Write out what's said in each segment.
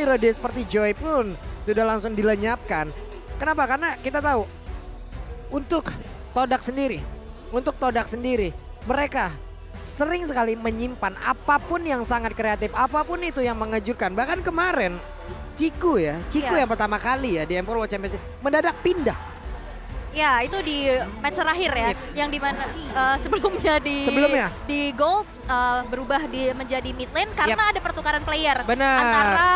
Rode seperti Joy pun sudah langsung dilenyapkan. Kenapa? Karena kita tahu untuk Todak sendiri, mereka sering sekali menyimpan apapun yang sangat kreatif, apapun itu yang mengejutkan. Bahkan kemarin Ciku yang pertama kali ya di Emperor World Championship mendadak pindah. Ya, itu di match terakhir ya, yang dimana sebelumnya di Gold berubah menjadi mid lane karena ada pertukaran player antara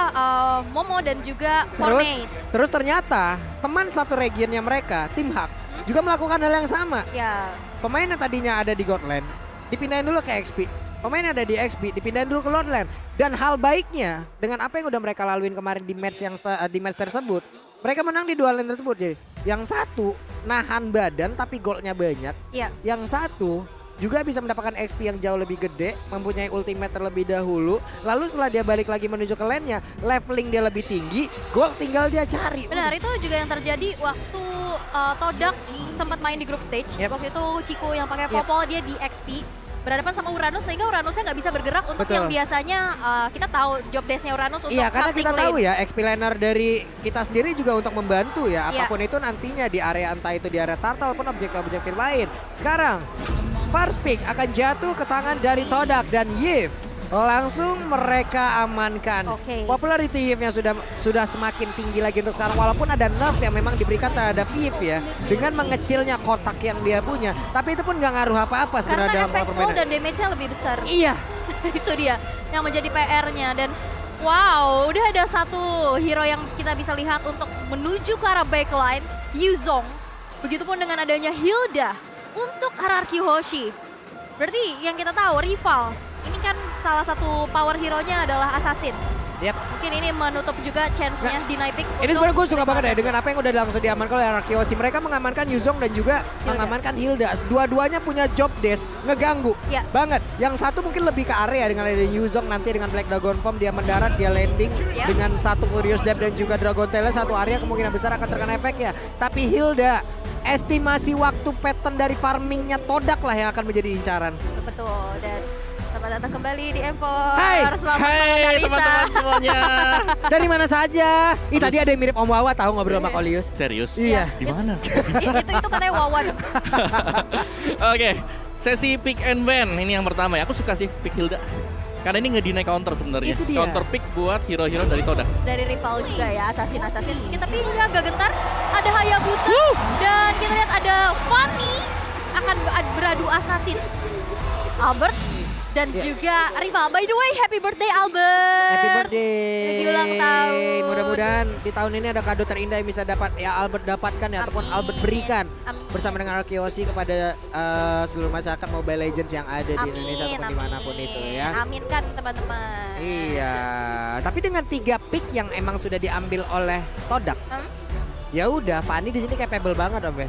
Momo dan juga Formace. Terus ternyata teman satu regionnya mereka, Tim Hak, juga melakukan hal yang sama. Ya. Pemain yang tadinya ada di God Lane, dipindahin dulu ke XP. Pemain yang ada di XP dipindahin dulu ke Lord Lane. Dan hal baiknya dengan apa yang udah mereka laluin kemarin di match tersebut, mereka menang di dua lane tersebut. Jadi yang satu nahan badan tapi goldnya banyak. Iya. Yang satu juga bisa mendapatkan XP yang jauh lebih gede, mempunyai ultimate terlebih dahulu. Lalu setelah dia balik lagi menuju ke lane-nya, leveling dia lebih tinggi, gold tinggal dia cari. Benar, itu juga yang terjadi waktu Todak sempat main di group stage. Waktu itu Ciku yang pakai Popol dia di XP. Berhadapan sama Uranus sehingga Uranusnya nggak bisa bergerak untuk yang biasanya kita tahu job desk-nya Uranus untuk karena kita lane. tahu ya XP laner dari kita sendiri juga untuk membantu ya apapun itu nantinya di area entah itu di area turtle pun objek-objek lain. Sekarang first pick akan jatuh ke tangan dari Todak dan Yves. Langsung mereka amankan. Popularity Yves-nya sudah semakin tinggi lagi untuk sekarang. Walaupun ada nerf yang memang diberikan terhadap Yves ya. Dengan mengecilnya kotak yang dia punya. Tapi itu pun gak ngaruh apa-apa sebenarnya dalam efek slow dan damage-nya lebih besar. Iya. Itu dia yang menjadi PR-nya. Dan wow, udah ada satu hero yang kita bisa lihat untuk menuju ke arah backline. Yuzong. Begitupun dengan adanya Hilda untuk hierarchy Hoshi. Berarti yang kita tahu rival. Ini kan salah satu power hero-nya adalah Assassin. Mungkin ini menutup juga chance-nya di Naipik. Ini sebenarnya gue suka banget ya dengan apa yang udah langsung diamankan oleh Rakioshi. Mereka mengamankan Yuzong dan juga mengamankan Hilda. Dua-duanya punya job desk ngeganggu banget. Yang satu mungkin lebih ke area dengan ada Yuzong nanti dengan Black Dragon Form dia mendarat, dia landing dengan satu Furious Depth dan juga Dragon Tail. Satu area kemungkinan besar akan terkena efeknya. Tapi Hilda, estimasi waktu pattern dari farmingnya Todak lah yang akan menjadi incaran. Betul, dan selamat datang kembali di Empor. Selamat Hai teman-teman semuanya. Dari mana saja? Tadi ada yang mirip Om Wawa tahu ngobrol sama Kolius. Serius? Iya. Di mana? Itu katanya Wawan. Oke, sesi pick and ban ini yang pertama ya. Aku suka sih pick Hilda. Karena ini nge-deny counter sebenarnya. Counter pick buat hero-hero dari Todak. Dari rival juga ya, Assassin. Tapi ini agak gentar. Ada Hayabusa dan kita lihat ada Fanny akan beradu Assassin. Albert dan juga rival. By the way, happy birthday Albert. Happy birthday. Lagi ulang tahun. Mudah-mudahan di tahun ini ada kado terindah yang bisa Albert dapatkan ya, ataupun Albert berikan bersama dengan Rakioshi kepada seluruh masyarakat Mobile Legends yang ada di Indonesia ataupun dimanapun itu ya. Amin kan teman-teman. Iya. Tapi dengan 3 pick yang emang sudah diambil oleh Todak. Ya udah, Fanny di sini capable banget Om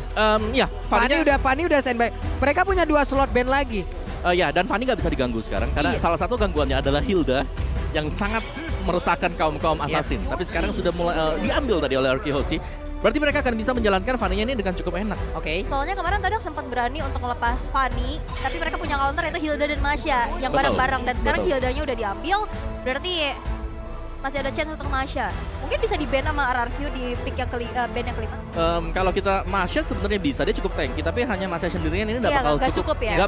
ya. Fanny udah standby. Mereka punya 2 slot ban lagi. Ya, dan Fanny gak bisa diganggu sekarang karena salah satu gangguannya adalah Hilda yang sangat meresahkan kaum assassin. Tapi sekarang sudah mulai diambil tadi oleh Rakioshi. Berarti mereka akan bisa menjalankan Fanny-nya ini dengan cukup enak. Soalnya kemarin Todak sempat berani untuk melepas Fanny, tapi mereka punya counter yaitu Hilda dan Masha yang bareng-bareng, dan sekarang Hildanya udah diambil. Berarti masih ada chance untuk Masha. Mungkin bisa di-ban sama RRQ di pick yang ban yang kelima. Kalau kita Masha sebenarnya bisa, dia cukup tanky, tapi hanya Masha sendirian ini gak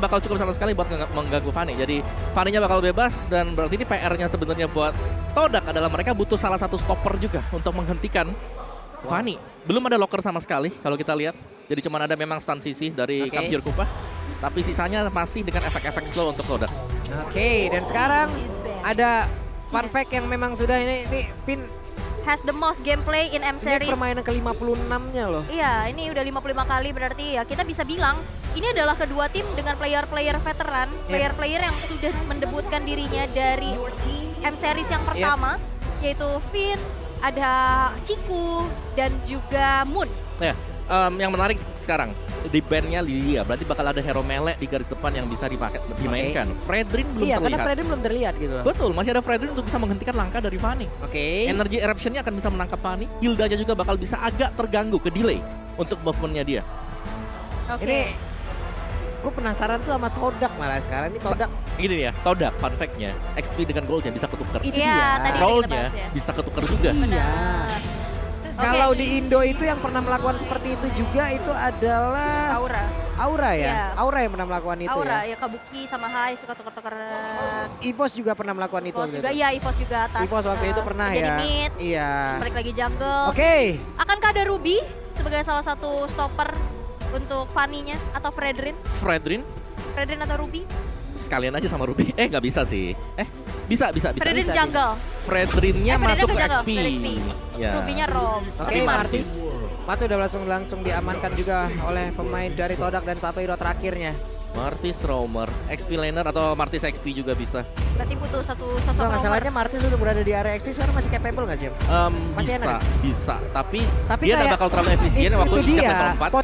bakal cukup sama sekali buat mengganggu Fanny. Jadi Fanny-nya bakal bebas, dan berarti ini PR-nya sebenarnya buat Todak adalah mereka butuh salah satu stopper juga untuk menghentikan Fanny. Belum ada locker sama sekali kalau kita lihat. Jadi cuma ada memang stun sisi dari Kampiur Kupa. Tapi sisanya masih dengan efek-efek slow untuk Todak. Dan sekarang ada fun fact yang memang sudah ini Vin has the most gameplay in M series. Ini permainan ke-56-nya loh. Iya, ini udah 55 kali, berarti ya kita bisa bilang ini adalah kedua tim dengan player-player veteran, player-player yang sudah mendebutkan dirinya dari M series yang pertama, yaitu Vin, ada Ciku dan juga Moon. Yang menarik sekarang di bandnya Lilia, berarti bakal ada hero melee di garis depan yang bisa dimainkan. Fredrin belum terlihat. Karena Fredrin belum terlihat gitu. Betul, masih ada Fredrin untuk bisa menghentikan langkah dari Fanny. Energy Eruption-nya akan bisa menangkap Fanny. Hildanya juga bakal bisa agak terganggu, ke delay untuk movementnya dia. Ini Gue penasaran tuh sama Todak malah sekarang ini Todak. Gini nih ya, Todak fun fact-nya, XP dengan goldnya bisa ketukar. Itu Iya, dia. tadi kita Roll-nya bahas ya. bisa ketukar juga. Iya. Oke. Kalau di Indo itu yang pernah melakukan seperti itu juga itu adalah Aura ya. Iya. Aura yang pernah melakukan itu Aura ya. ya Kabuki sama Hai suka tuker-tuker. EVOS juga pernah melakukan itu. EVOS waktu juga, itu. iya EVOS juga atas. EVOS waktu itu pernah jadi ya. mid, Iya. balik lagi jungle. Oke. Akankah ada Ruby sebagai salah satu stopper untuk Fanny-nya atau Fredrin? Fredrin Fredrin atau Ruby? sekalian aja sama Ruby. Nggak bisa sih. Bisa. Fredrin bisa, jungle. Fredrinnya Fredrinnya masuk ke ke jungle, XP. ke XP. Ya. Ruby-nya Rom. Oke, Tapi Martis. Matu udah langsung diamankan juga oleh pemain dari Todak dan satu hero terakhirnya. Martis Roamer, XP laner atau Martis XP juga bisa. Berarti butuh satu sosok Enggak, roamer. masalahnya Martis udah berada di area XP sekarang masih capable nggak Jim? Masih enak. Bisa. Tapi Tapi dia nggak kayak bakal terlalu efisien waktu itu ikat dia level 4.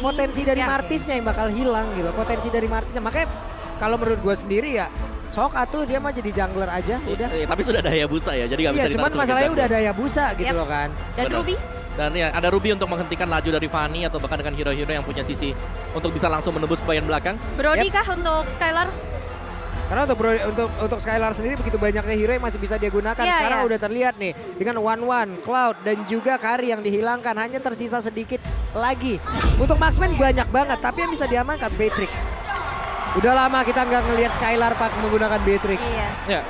potensi dari Ya. Martisnya yang bakal hilang gitu. Potensi dari Martisnya makanya kalau menurut gue sendiri ya Sok atuh dia mah jadi jungler aja udah. Tapi sudah ada Hayabusa ya, jadi nggak bisa Iya, cuman ditarik masalahnya sebagai udah ada Hayabusa gitu Yap. loh kan. Dan Benar. Ruby? Dan ya ada Ruby untuk menghentikan laju dari Fanny atau bahkan dengan hero-hero yang punya sisi untuk bisa langsung menembus bagian belakang. Brody kah untuk Skylar? Karena untuk Skylar sendiri begitu banyaknya hero yang masih bisa dia gunakan. Iya, Sekarang iya. udah terlihat nih dengan One, Cloud dan juga Kari yang dihilangkan. Hanya tersisa sedikit lagi. Untuk marksman banyak banget tapi yang bisa diamankan Beatrix. Udah lama kita nggak ngelihat Skylar pak menggunakan Beatrix. Iya. Ya,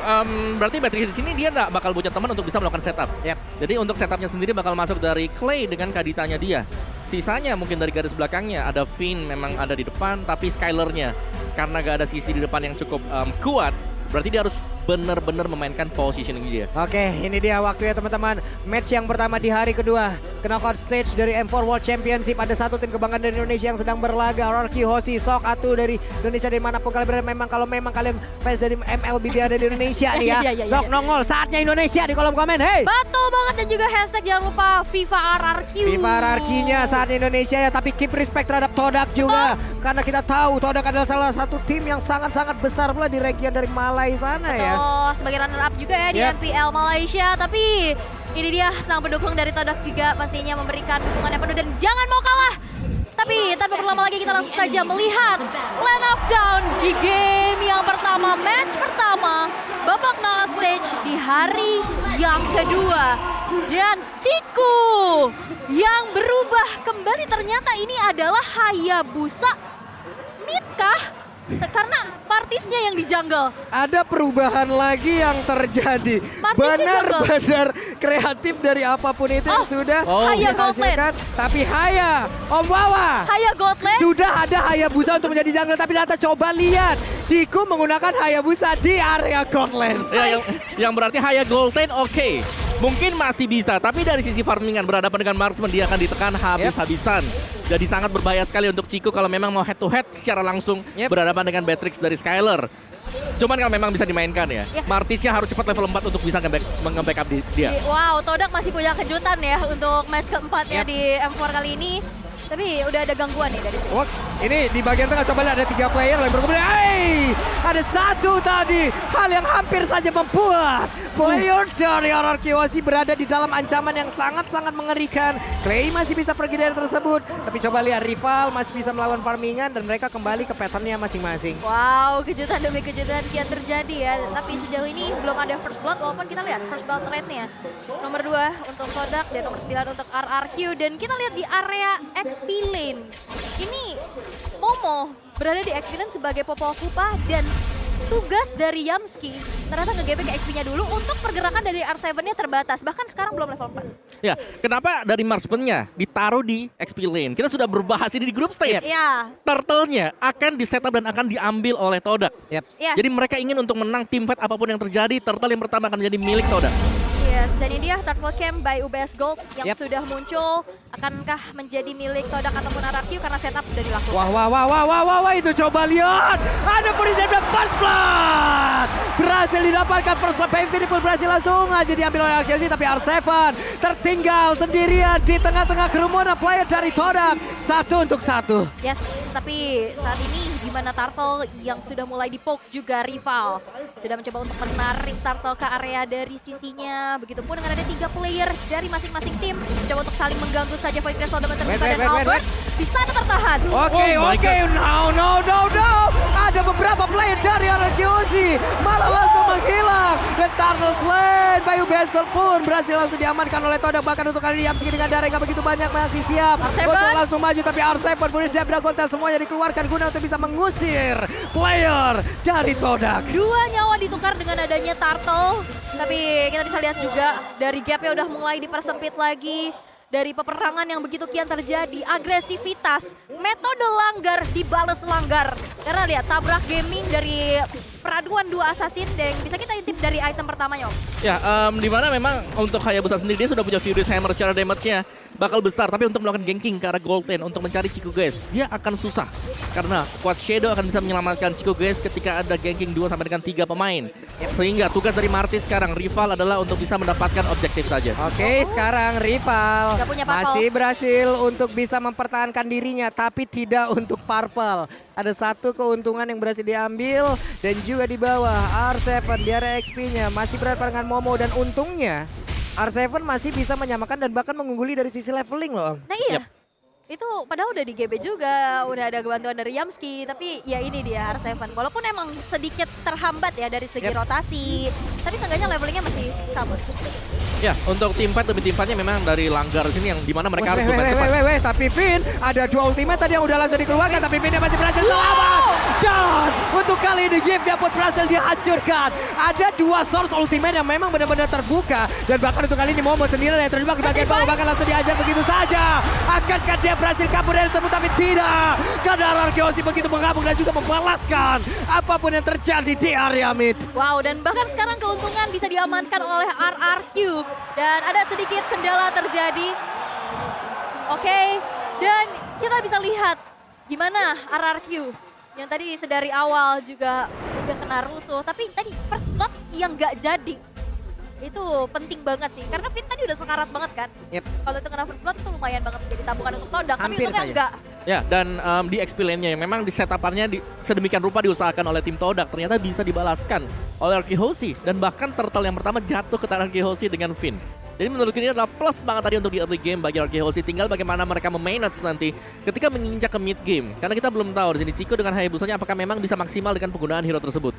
berarti Beatrix di sini dia nggak bakal punya teman untuk bisa melakukan setup. Yap. Jadi untuk setupnya sendiri bakal masuk dari Clay dengan kaditanya dia. Sisanya mungkin dari garis belakangnya ada Finn memang ada di depan, tapi Skylarnya karena gak ada sisi di depan yang cukup kuat, berarti dia harus benar-benar memainkan positioning dia. Oke, ini dia waktunya teman-teman. Match yang pertama di hari kedua. Knockout stage dari M4 World Championship. Ada satu tim kebanggaan dari Indonesia yang sedang berlaga. Rorki Hoshi, Sok Atu dari Indonesia dari manapun kalian berada. Kalau memang kalian fans dari MLBB ada di Indonesia nih ya. Iya. Sok nongol, saatnya Indonesia di kolom komen. Hey! Betul banget dan juga hashtag jangan lupa FIFA RRQ. FIFA RRQ-nya saatnya Indonesia ya. Tapi keep respect terhadap Todak juga. Karena kita tahu Todak adalah salah satu tim yang sangat-sangat besar pula di region dari Malai sana ya. Oh, sebagai runner up juga ya di Yep. MPL Malaysia. Tapi ini dia sang pendukung dari Todak juga pastinya memberikan dukungannya penuh dan jangan mau kalah. Tapi tanpa berlama lagi kita langsung saja melihat Land of Down di game yang pertama, match pertama, babak knockout stage di hari yang kedua. Dan Ciku yang berubah kembali ternyata ini adalah Hayabusa Mitkah? Karena Martisnya yang di jungle. Ada perubahan lagi yang terjadi. Martisnya Benar-benar kreatif dari apapun itu yang sudah Haya dihasilkan. Tapi Haya, Om Wawa. Haya Godland. Sudah ada Hayabusa untuk menjadi jungler. Tapi ternyata coba lihat. Ciku menggunakan Hayabusa di area Godland. Ya, yang berarti Haya Golden oke. Mungkin masih bisa, tapi dari sisi farmingan berhadapan dengan marksman dia akan ditekan habis-habisan. Jadi sangat berbahaya sekali untuk Ciku kalau memang mau head to head secara langsung berhadapan dengan Beatrix dari Skylar. Cuman kalau memang bisa dimainkan ya, Martisnya harus cepat level 4 untuk bisa nge-backup dia. Wow, Todak masih punya kejutan ya untuk match keempatnya di M4 kali ini. Tapi udah ada gangguan nih dari sini. Ini di bagian tengah coba lihat ada 3 player yang berkemudian. Ada satu tadi. Hal yang hampir saja membuat player dari RRQ Hoshi berada di dalam ancaman yang sangat-sangat mengerikan. Clay masih bisa pergi dari tersebut. Tapi coba lihat rival masih bisa melawan farmingan dan mereka kembali ke patternnya masing-masing. Wow, kejutan demi kejutan kian terjadi ya. Tapi sejauh ini belum ada first blood walaupun kita lihat first blood rate-nya. Nomor 2 untuk Todak dan nomor 9 untuk RRQ. Dan kita lihat di area XP lane. Ini Momo berada di XP lane sebagai Popol Kupa dan tugas dari Yamski ternyata nge-gaping ke XP-nya dulu untuk pergerakan dari R7-nya terbatas. Bahkan sekarang belum level 4. Ya, kenapa dari marksman-nya ditaruh di XP lane? Kita sudah berbahas ini di group stage. Ya. Turtle-nya akan di-setup dan akan diambil oleh Todak. Yep. Ya. Jadi mereka ingin untuk menang team fight apapun yang terjadi, Turtle yang pertama akan menjadi milik Todak. Yes, dan ini dia Turtle Camp by UBS Gold yang sudah muncul. Akankah menjadi milik Todak ataupun RRQ karena setup sudah dilakukan? Wah, itu coba lihat. Ada perisai dan first blood. Berhasil didapatkan first blood. Pevin pun berhasil langsung aja diambil oleh RRQ tapi R7 tertinggal sendirian di tengah-tengah kerumunan player dari Todak. 1 untuk 1. Yes, tapi saat ini di mana Turtle yang sudah mulai di-poke juga rival. Sudah mencoba untuk menarik Turtle ke area dari sisinya. Begitupun dengan ada 3 player dari masing-masing tim. Mencoba untuk saling mengganggu saja Void Crystal dan terbuka dan Albert di sana tertahan. Oke, no. Ada beberapa player dari RRQC malah langsung menghilang. Dan Turtle slain, Bayu Baseball pun berhasil langsung diamankan oleh Todak. Bahkan untuk kali ini Yamski dengan darah yang begitu banyak masih siap untuk langsung maju. Tapi R7 Furious dan Dragontail semuanya dikeluarkan guna untuk bisa mengusir player dari Todak. 2 nyawa ditukar dengan adanya Turtle. Tapi kita bisa lihat juga dari gapnya udah mulai dipersempit lagi. Dari peperangan yang begitu kian terjadi, agresivitas, metode langgar dibalas langgar. Karena lihat tabrak gaming dari peraduan 2 assassin dan bisa kita intip dari item pertamanya, Om. Ya, di mana memang untuk Hayabusa sendiri dia sudah punya Furious Hammer, secara damage-nya bakal besar. Tapi untuk melakukan ganking ke arah gold lane untuk mencari Chico Guys, dia akan susah. Karena Quad Shadow akan bisa menyelamatkan Chico Guys ketika ada ganking 2 sampai dengan 3 pemain. Sehingga tugas dari Marty sekarang, rival adalah untuk bisa mendapatkan objektif saja. Oke, sekarang rival punya masih berhasil untuk bisa mempertahankan dirinya, tapi tidak untuk Purple. Ada satu keuntungan yang berhasil diambil dan juga di bawah R7 di area XP-nya masih berhadapan dengan Momo dan untungnya R7 masih bisa menyamakan dan bahkan mengungguli dari sisi leveling loh. Nah iya. Itu padahal udah di GB juga, udah ada bantuan dari Yamski, tapi ya ini dia R7. Walaupun emang sedikit terhambat ya dari segi rotasi, tapi seenggaknya levelingnya masih sama. Ya, untuk tim fight demi tim fightnya memang dari langgar sini yang dimana mereka harus bermain cepat. Tapi Finn ada 2 ultimate tadi yang udah langsung dikeluarkan, tapi Finn masih berhasil selamat. Dan untuk kali ini Gifnya pun berhasil dihancurkan. Ada 2 source ultimate yang memang benar-benar terbuka. Dan bahkan untuk kali ini Momo sendiri yang terjebak di bagian bawah, bahkan langsung dihajar begitu saja. Akankah dia berhasil kabur dari tersebut? Tapi tidak. Karena RRQC begitu menggabung dan juga membalaskan apapun yang terjadi di area mid. Wow, dan bahkan sekarang keuntungan bisa diamankan oleh RRQ. Dan ada sedikit kendala terjadi. Oke, dan kita bisa lihat gimana RRQ yang tadi sedari awal juga udah kena rusuh. Tapi tadi first blood yang gak jadi. Itu penting banget sih, karena Finn tadi udah sekarat banget kan. Kalau itu kena first blood itu lumayan banget jadi tabungan untuk Todak, tapi untungnya enggak. Ya, dan di XP lane-nya yang memang di setup-annya sedemikian rupa diusahakan oleh tim Todak, ternyata bisa dibalaskan oleh RRQ. Dan bahkan turtle yang pertama jatuh ke RRQ dengan Finn. Jadi menurutku ini adalah plus banget tadi untuk di early game bagi RRQ. Tinggal bagaimana mereka memanage nanti ketika menginjak ke mid game. Karena kita belum tahu di sini Chico dengan Hayabusanya apakah memang bisa maksimal dengan penggunaan hero tersebut.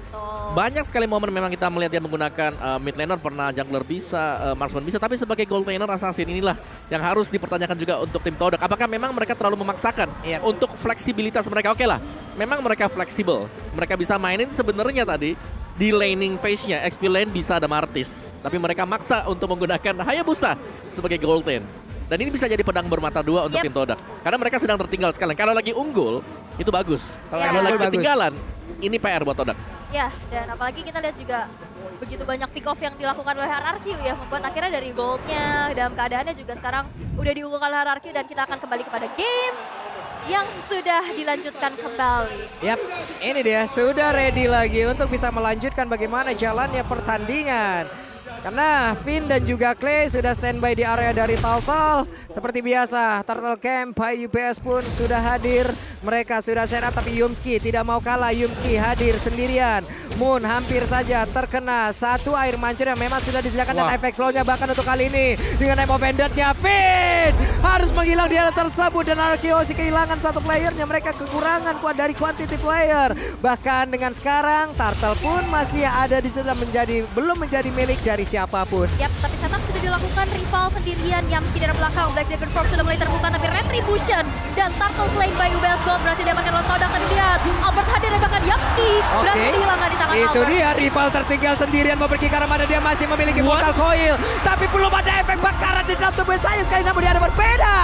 Banyak sekali momen memang kita melihat dia menggunakan mid laner, pernah jungler bisa, marksman bisa. Tapi sebagai gold laner assassin inilah yang harus dipertanyakan juga untuk tim Todak. Apakah memang mereka terlalu memaksakan untuk fleksibilitas mereka? Oke lah, memang mereka fleksibel. Mereka bisa mainin sebenarnya tadi di laning phase-nya, XP lane bisa ada Martis. Tapi mereka maksa untuk menggunakan Hayabusa sebagai gold lane. Dan ini bisa jadi pedang bermata dua untuk tim Todak. Karena mereka sedang tertinggal sekali. Kalau lagi unggul, itu bagus. Kalau lagi ketinggalan, ini PR buat Todak. Ya, dan apalagi kita lihat juga begitu banyak pick off yang dilakukan oleh RRQ ya. Membuat akhirnya dari goldnya, dalam keadaannya juga sekarang udah diunggulkan oleh RRQ. Dan kita akan kembali kepada game yang sudah dilanjutkan kembali. Yap, ini dia sudah ready lagi untuk bisa melanjutkan bagaimana jalannya pertandingan. Karena Finn dan juga Clay sudah standby di area dari Turtle. Seperti biasa, Turtle Camp, UPS pun sudah hadir. Mereka sudah set up, tapi Yumski tidak mau kalah. Yumski hadir sendirian. Moon hampir saja terkena satu air mancur yang memang sudah disediakan. Dan efek slow-nya bahkan untuk kali ini. Dengan name of ended-nya, Finn harus menghilang di area tersebut. Dan RRQ kehilangan satu playernya. Mereka kekurangan dari quantity player. Bahkan dengan sekarang, Turtle pun masih ada di sana belum menjadi milik dari siapapun. Yap, tapi setup sudah dilakukan rival sendirian. Yamski dari belakang, Black Dragon Form sudah mulai terbuka, tapi Retribution dan Turtle slain by UBS Gold berhasil diamankan oleh Todak. Tapi lihat, Albert hadir dan bahkan Yamski berhasil dihilangkan di tangan Albert. Itu dia, rival tertinggal sendirian mau pergi ke arah mana, dia masih memiliki portal coil. Tapi belum ada efek bakaran di dalam tubuh saya sekali, namun dia ada berbeda.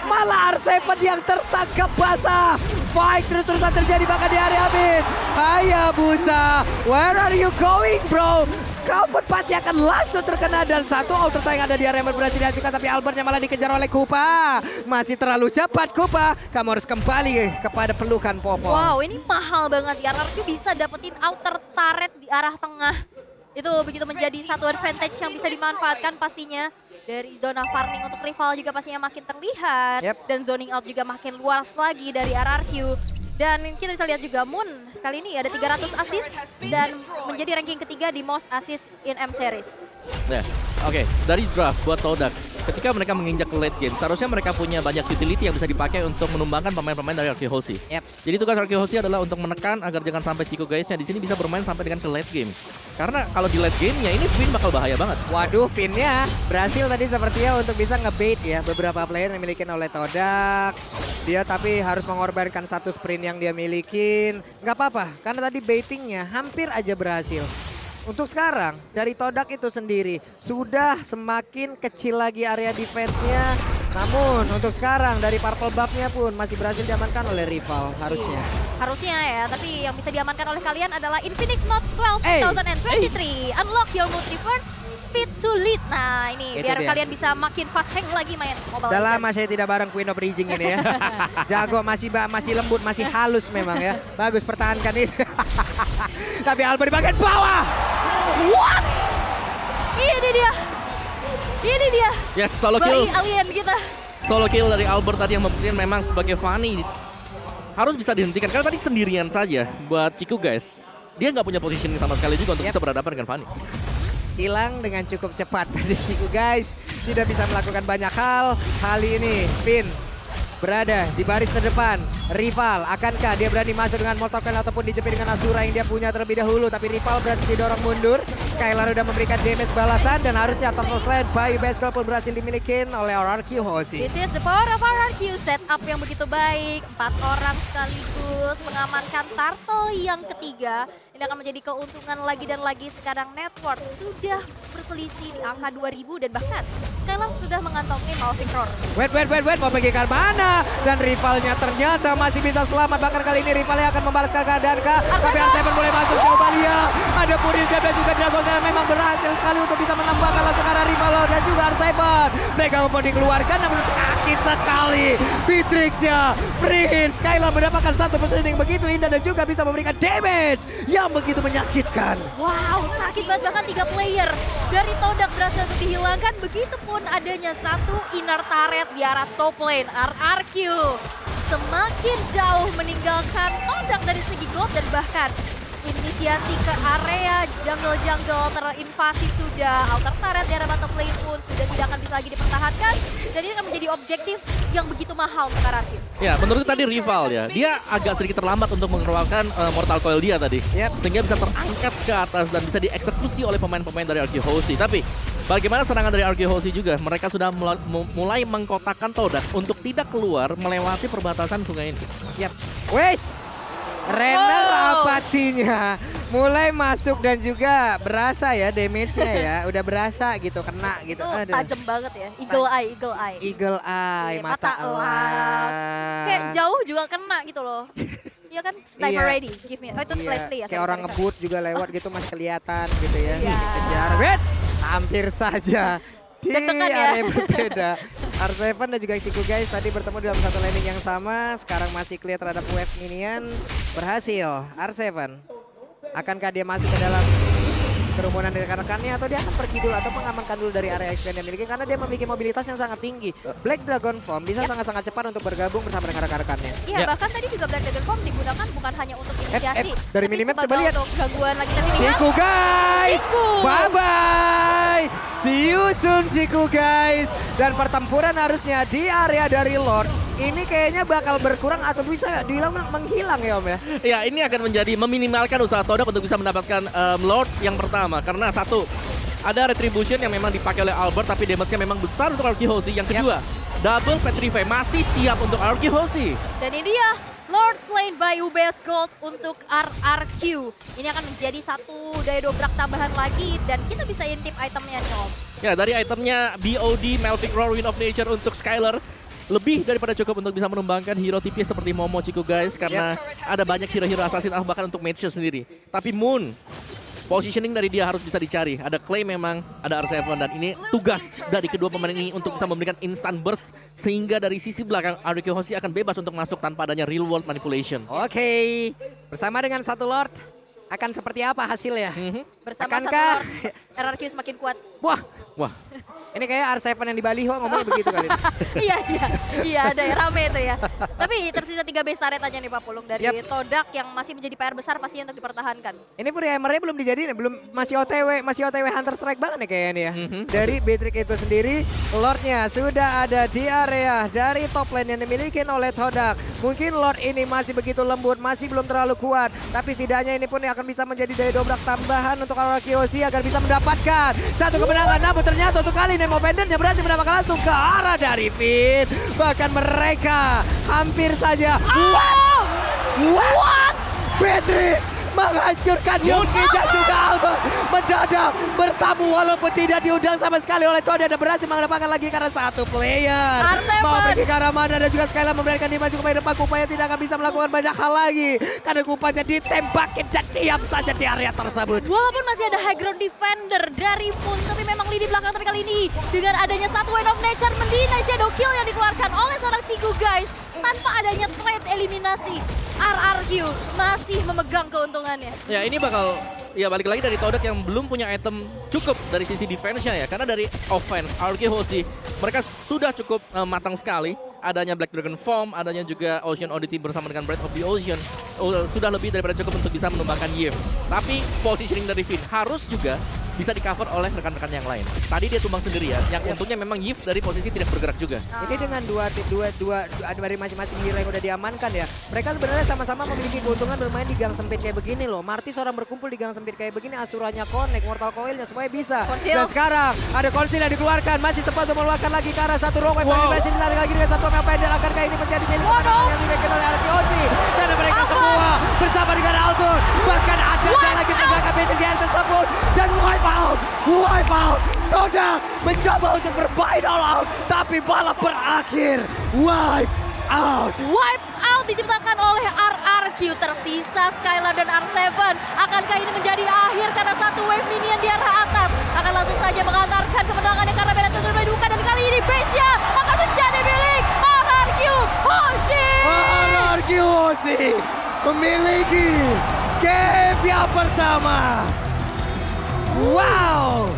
Malah R7 yang tertangkap basah. Fight terus-terusan terjadi bahkan di area mid. Hayabusa, where are you going bro? Kau pun pasti akan langsung terkena dan satu outer yang ada di area berhasil dihancurkan, tapi Albertnya malah dikejar oleh Kupa. Masih terlalu cepat Kupa, kamu harus kembali kepada pelukan Popo. Wow, ini mahal banget ya, RRQ bisa dapetin outer turret di arah tengah. Itu begitu menjadi satu advantage yang bisa dimanfaatkan pastinya. Dari zona farming untuk rival juga pastinya makin terlihat. Dan zoning out juga makin luas lagi dari RRQ. Dan kita bisa lihat juga Moon kali ini ada 300 assist dan menjadi ranking ketiga di most assist in M series. Nah, oke. Dari draft buat Todak, ketika mereka menginjak ke late game, seharusnya mereka punya banyak utility yang bisa dipakai untuk menumbangkan pemain-pemain dari Arctic Hoshi. Jadi tugas Arctic Hoshi adalah untuk menekan agar jangan sampai Chico guysnya di sini bisa bermain sampai dengan ke late game. Karena kalau di late game-nya ini Finn bakal bahaya banget. Waduh, Finn-nya berhasil tadi sepertinya untuk bisa ngebait ya beberapa player yang dimiliki oleh Todak. Dia tapi harus mengorbankan satu sprint yang dia milikin. Nggak apa-apa, karena tadi baitingnya hampir aja berhasil. Untuk sekarang, dari Todak itu sendiri, sudah semakin kecil lagi area defense-nya. Namun, untuk sekarang dari Purple Buff-nya pun masih berhasil diamankan oleh rival, harusnya. Harusnya ya, tapi yang bisa diamankan oleh kalian adalah Infinix Note 12 2023. Unlock your multiverse speed to lead. Nah ini Itu biar dia. kalian bisa makin fast hang lagi main Mobile Udah Legends. lama saya tidak bareng Queen of Raging ini ya. Jago, masih lembut, masih halus memang ya. Bagus, pertahankan itu. Tapi Albert di bagian bawah. What? Ini dia. Ini dia. Yes, solo kill. Bayi alien kita. Solo kill dari Albert tadi yang membuktikan memang sebagai Fanny harus bisa dihentikan. Karena tadi sendirian saja buat Chico guys. Dia nggak punya positioning sama sekali juga untuk bisa berhadapan dengan Fanny. Hilang dengan cukup cepat tadi Chico guys. Tidak bisa melakukan banyak hal. Kali ini Finn berada di baris terdepan. Rival, akankah dia berani masuk dengan Molotov Coil ataupun dijepit dengan Asura yang dia punya terlebih dahulu. Tapi rival berhasil didorong mundur. Skylar udah memberikan damage balasan dan harusnya Turtle Sled Bayu Baseball pun berhasil dimiliki oleh RRQ Hoshi. This is the power of RRQ, setup yang begitu baik. 4 orang sekaligus mengamankan Turtle yang ketiga. Ini akan menjadi keuntungan lagi dan lagi. Sekarang network sudah berselisih di angka 2000 dan bahkan Skylar sudah mengantongi Malvik Roar. Wait, mau pergi ke mana? Dan rivalnya ternyata masih bisa selamat. Bahkan kali ini rivalnya akan membalaskan keadaan kah? Tapi Arseven mulai masuk, coba dia. Ada Puris dan juga Dragon Slayer memang berhasil sekali untuk bisa menambahkan langsung arah rival dan juga Arseven. Mereka pun dikeluarkan namun kaki sekali. Beatrix-nya, Free, Skylar mendapatkan satu positioning begitu indah dan juga bisa memberikan damage yang begitu menyakitkan. Wow, sakit banget, bahkan 3 player dari Todak berhasil untuk dihilangkan. Begitupun adanya satu inner turret di arah top lane. RRQ semakin jauh meninggalkan Todak dari segi gold dan bahkan inisiasi ke area jungle-jungle terinvasi sudah. Outer turret di arah bottom lane pun sudah tidak akan bisa lagi dipertahankan. Dan ini akan menjadi objektif yang begitu mahal untuk RRQ. Ya, menurut tadi rival ya, dia agak sedikit terlambat untuk mengeluarkan Mortal Coil dia tadi. Sehingga bisa terangkat ke atas dan bisa dieksekusi oleh pemain-pemain dari Arctic Hoshi. Tapi bagaimana serangan dari Arctic Hoshi juga? Mereka sudah mulai mengkotakkan Todak untuk tidak keluar melewati perbatasan sungai ini. Wes, Renner apatinya mulai masuk dan juga berasa ya damage-nya ya. Udah berasa gitu, kena gitu. Itu tajam banget ya, eagle eye. Eagle eye, mata elang. Kayak jauh juga kena gitu loh. Iya kan, sniper Iya. ready, give me. Oh itu Leslie ya. Kayak orang sorry. ngebut juga lewat gitu masih kelihatan gitu ya. Iya. Kejar, wait, hampir saja di Deg-degan ya. area berbeda. R7 dan juga Chico guys tadi bertemu dalam satu landing yang sama. Sekarang masih clear terhadap wave minion. Berhasil R7. Akankah dia masuk ke dalam kerumunan dari rekan-rekannya atau dia akan pergi dulu atau mengamankan dulu dari area expand yang dimiliki karena dia memiliki mobilitas yang sangat tinggi. Black Dragon Form bisa sangat-sangat cepat untuk bergabung bersama dengan rekan-rekannya. Iya, bahkan tadi juga Black Dragon Form digunakan bukan hanya untuk inisiasi. Dari tapi minimap sebagai coba lihat. untuk gangguan lagi tapi lihat. Chico guys, Chico. bye-bye. See you soon Chico guys. Dan pertempuran harusnya di area dari Lord. Ini kayaknya bakal berkurang atau bisa dibilang menghilang ya Om ya. Ya, ini akan menjadi meminimalkan usaha Todak untuk bisa mendapatkan Lord yang pertama. Karena satu, ada Retribution yang memang dipakai oleh Albert tapi damage-nya memang besar untuk Arctic Hoshi. Yang kedua, double Petrify masih siap untuk Arctic Hoshi. Dan ini dia Lord slain by UBS Gold untuk RRQ. Ini akan menjadi satu daya dobrak tambahan lagi dan kita bisa intip itemnya nih Om. Ya, dari itemnya BOD, Melvic Roar, Wind of Nature untuk Skylar. Lebih daripada cukup untuk bisa menumbangkan hero tipis seperti Momo Chico guys. Karena ada banyak hero-hero assassin bahkan untuk match sendiri. Tapi Moon, positioning dari dia harus bisa dicari. Ada Clay memang, ada R7 dan ini tugas dari kedua pemain ini untuk bisa memberikan instant burst. Sehingga dari sisi belakang Arctic Hoshi akan bebas untuk masuk tanpa adanya real world manipulation. Oke, bersama dengan satu Lord akan seperti apa hasilnya? Bersama Akankah satu Lord, RRQ semakin kuat. Wah, Wah, ini kayak R7 yang di Baliho ngomongnya begitu kali. Iya ada ya, rame itu ya. Tapi tersisa 3 base turret aja nih Pak Pulung dari Todak yang masih menjadi PR besar pastinya untuk dipertahankan. Ini Hammernya belum dijadiin, masih OTW Hunter Strike banget nih kayaknya nih ya. Dari Beatrix itu sendiri, Lordnya sudah ada di area dari top lane yang dimiliki oleh Todak. Mungkin Lord ini masih begitu lembut, masih belum terlalu kuat. Tapi setidaknya ini pun akan bisa menjadi daya dobrak tambahan untuk Arkeosi agar bisa mendapatkan satu kemenangan. Namun ternyata untuk kali ini Movender berhasil mendapatkan langsung ke arah dari Finn. Bahkan mereka hampir saja. What? Beatrix menghancurkan Yosuke dan juga Albert mendadak bertamu walaupun tidak diundang sama sekali oleh Todak dan berhasil mendapatkan lagi karena satu player. Mau pergi ke arah mana dan juga sekali memberikan dia maju ke depan. Kupanya tidak akan bisa melakukan banyak hal lagi karena Kupanya ditembakin dan diam saja di area tersebut. Walaupun masih ada high ground defender dari Moon, tapi memang lini belakang tapi kali ini dengan adanya satu Wind of Nature mendinai shadow kill yang dikeluarkan oleh seorang Cigu guys. Tanpa adanya trade eliminasi, RRQ masih memegang keuntungannya. ya ini bakal balik lagi dari Todak yang belum punya item cukup dari sisi defense-nya ya. Karena dari offense, Arkeosi mereka sudah cukup matang sekali. Adanya Black Dragon Form, adanya juga Ocean Oddity bersama dengan Breath of the Ocean. Sudah lebih daripada cukup untuk bisa menumbangkan Yif. Tapi positioning dari Finn harus juga bisa di-cover oleh rekan-rekan yang lain. Tadi dia tumbang sendirian, yang untungnya memang Yif dari posisi tidak bergerak juga. Ini dengan dua dari masing-masing hero yang udah diamankan ya. Mereka sebenarnya sama-sama memiliki keuntungan bermain di gang sempit kayak begini loh. Martis orang berkumpul di gang sempit kayak begini, Asuranya connect, Mortal Coil-nya semuanya bisa. Konsil. Dan sekarang ada Konsil yang dikeluarkan, masih sempat untuk mengeluarkan lagi ke arah satu Rogue. Berhasil ditarik lagi dengan satu pemain pendek. Akankah ini menjadi milik yang dimiliki oleh Arkeosi? Karena mereka semua bersama dengan Albert. Bahkan ada lagi pergerakan Beatrix di area tersebut. Dan wipe out. Todak mencoba untuk bermain all out. Tapi balap berakhir. Wipe out Diciptakan oleh RRQ. Tersisa Skylar dan R7. Akankah ini menjadi akhir karena satu wave minion di arah atas akan langsung saja mengantarkan kemenangannya karena beda sudah dibuka. Dan kali ini base-nya akan menjadi milik RRQ Hoshi. RRQ Hoshi memiliki game yang pertama. Wow.